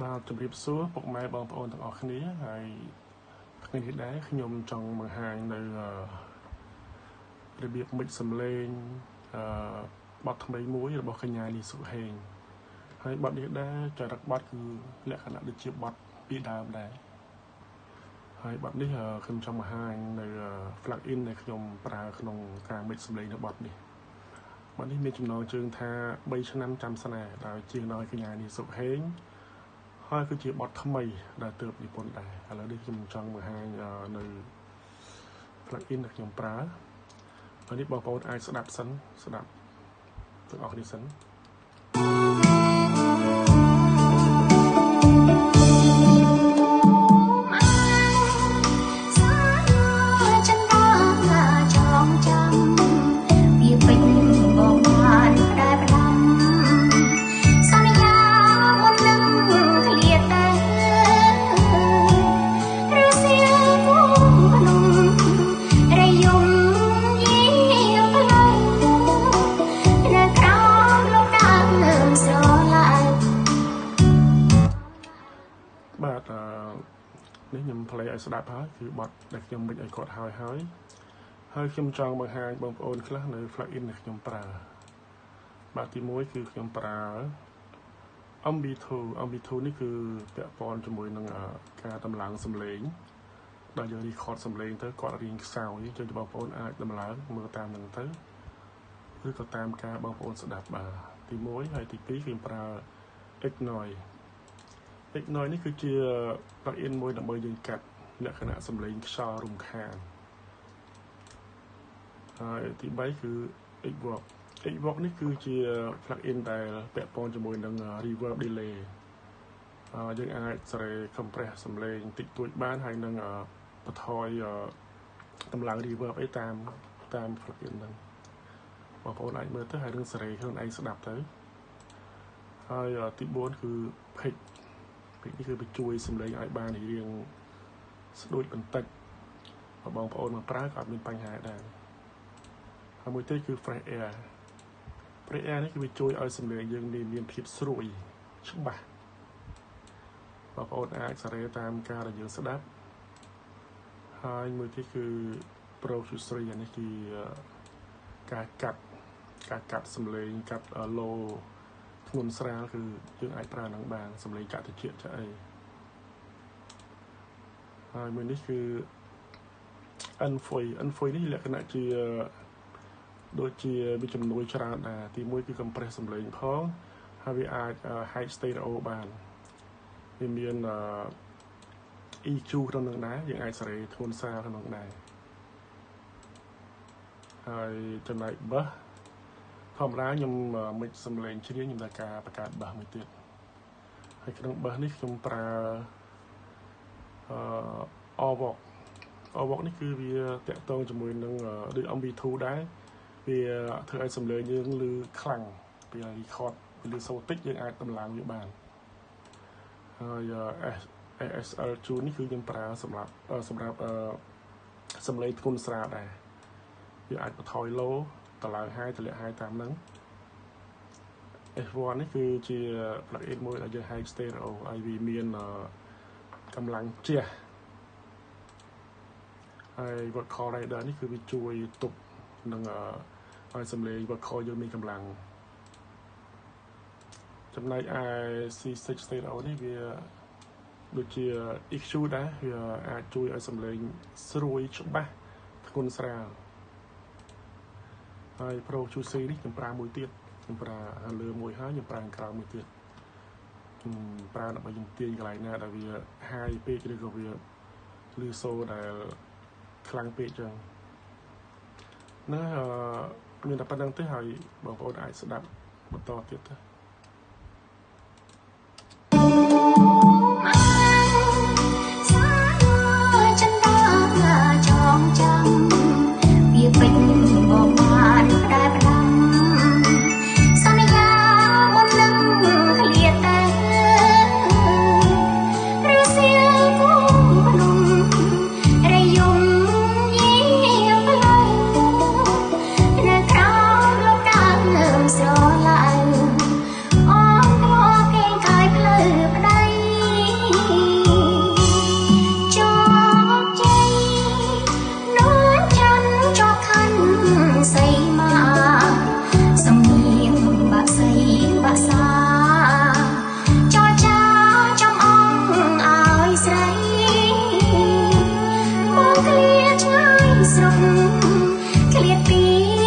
បាទជំរាបសួរពុកម៉ែបងប្អូនទាំងអស់គ្នាហើយថ្ងៃនេះដែរខ្ញុំចង់បង្ហាញនៅរបៀបមិចសំឡេងបទថ្មីមួយរបស់កញ្ញាលីសុហេងហើយបទនេះដែរចរិតបទគឺលក្ខណៈដូចជាបទពីដើមដែរហើយបទនេះខ្ញុំចង់បង្ហាញនៅ plugin ដែលខ្ញុំប្រើក្នុងការមិចសំឡេងនៅបទនេះបទនេះមានចំណងជើងថា3ឆ្នាំចាំស្នេហ៍ដោយជាងដោយកញ្ញាលីសុហេងហើយគឺជាបទថ្មីដែលទើបនិពន្ធដែរឥឡូវនេះខ្ញុំចង់បង្ហាញនៅ plugin ដែលខ្ញុំប្រើហើយនេះបងប្អូនអាចស្ដាប់ទាំងអស់គ្នាសិននេះខ្ញុំ play ឲ្យស្ដាប់ហើយគឺបទដែលខ្ញុំមិចឲ្យគាត់ហើយខ្ញុំចង់បង្ហាញបងប្អូនខ្លះនៅ plugin ដែលខ្ញុំប្រើបាទទី1គឺខ្ញុំប្រើ MB2 នេះគឺពាក់ព័ន្ធជាមួយនឹងការតម្លើងសំឡេងដល់យើង record សំឡេងទៅគាត់រៀងខ្សោយចឹងបងប្អូនអាចតម្លើងមើលតាមនឹងទៅឬក៏តាមការបងប្អូនស្ដាប់បាទទី1ហើយទី2គឺខ្ញុំប្រើ Ignore នេះគឺជា plugin មួយដើម្បីយើងកាត់លក្ខណៈសំឡេងខ្យល់រំខានហើយទី3គឺ Evoke នេះគឺជា plugin ដែលពាក់ព័ន្ធជាមួយនឹង reverb delay យើងអាចសេរី compress សំឡេងតិចតួចបានហើយនឹងបន្ថយតម្លើង reverb អីតាម plugin ហ្នឹងបងប្អូនអាចមើលទៅហើយនឹងសេរីខ្លួនឯងស្ដាប់ទៅហើយទី4គឺ pitch នេះគឺបញ្ជួយសំឡេងឲ្យបានរៀងស្ដួចបន្តិចបងប្អូនមកប្រើក៏អត់មានបញ្ហាដែរហើយមួយទៀតគឺ fresh air នេះគឺវាជួយឲ្យសំឡេងយើងមានភាពស្រួយច្បាស់បងប្អូនអាចសេរីតាមការដែលយើងស្ដាប់ហើយមួយទៀតគឺ Pro Q3 នេះគឺការកាត់សំឡេងកាត់ low ធ្ងន់ស្រាលគឺយើងអាចប្រើនឹងបានសំឡេងកាត់តិចចាអីហើយមួយនេះគឺ Envoy នេះលក្ខណៈជាដូចជាវាជំនួយច្រើនដែរទី1គឺ compress សំឡេងផងហើយវាអាច high stereo បានវាមាន EQ ក្នុងនឹងដែរយើងអាចសេរីធ្ងន់ស្រាលក្នុងនឹងដែរហើយចំណែក bass ធម្មតាខ្ញុំមិចសំឡេងជ្រៀងខ្ញុំតែការបង្កើត bass មួយទៀតហើយក្នុង bass នេះខ្ញុំប្រើ Evoke នេះគឺវាតាក់ទងជាមួយនឹងដូច MB2 ដែរវាធ្វើឲ្យសំឡេងយើងឮខ្លាំងពេល record ពេលឮសូរតិចយើងអាចតម្លើងវាបានហើយ ASL2 នេះគឺខ្ញុំប្រើសម្រាប់សំឡេងធ្ងន់ស្រាលដែរវាអាចបន្ថយ low តម្លើង high តម្លាក់ high តាមហ្នឹង F1 នេះគឺជា plugin មួយដែលយើង high stereo ឲ្យវាមានកម្លាំងជះហើយ vocal rider នេះគឺវាជួយទប់នឹងឲ្យសំឡេង vocal យើងមានកម្លាំងចំណែកឯ C6 stereo នេះវាដូចជា EQ ដែរវាអាចជួយឲ្យសំឡេងស្រួយច្បាស់ធ្ងន់ស្រាលហើយ Pro Q3 នេះខ្ញុំប្រើមួយទៀតខ្ញុំប្រើលើមួយហើយខ្ញុំប្រើក្រៅមួយទៀតប្រើដើម្បីយើងទាញកន្លែងណាដែលវា high ពេកឬក៏វាឮសូរដែលខ្លាំងពេកចឹងណាមានតែប៉ុណ្្នឹងទេហើយបងប្អូនអាចស្ដាប់បន្តទៀតទៅ ឆ្ងាយស្រុកឃ្លាតពី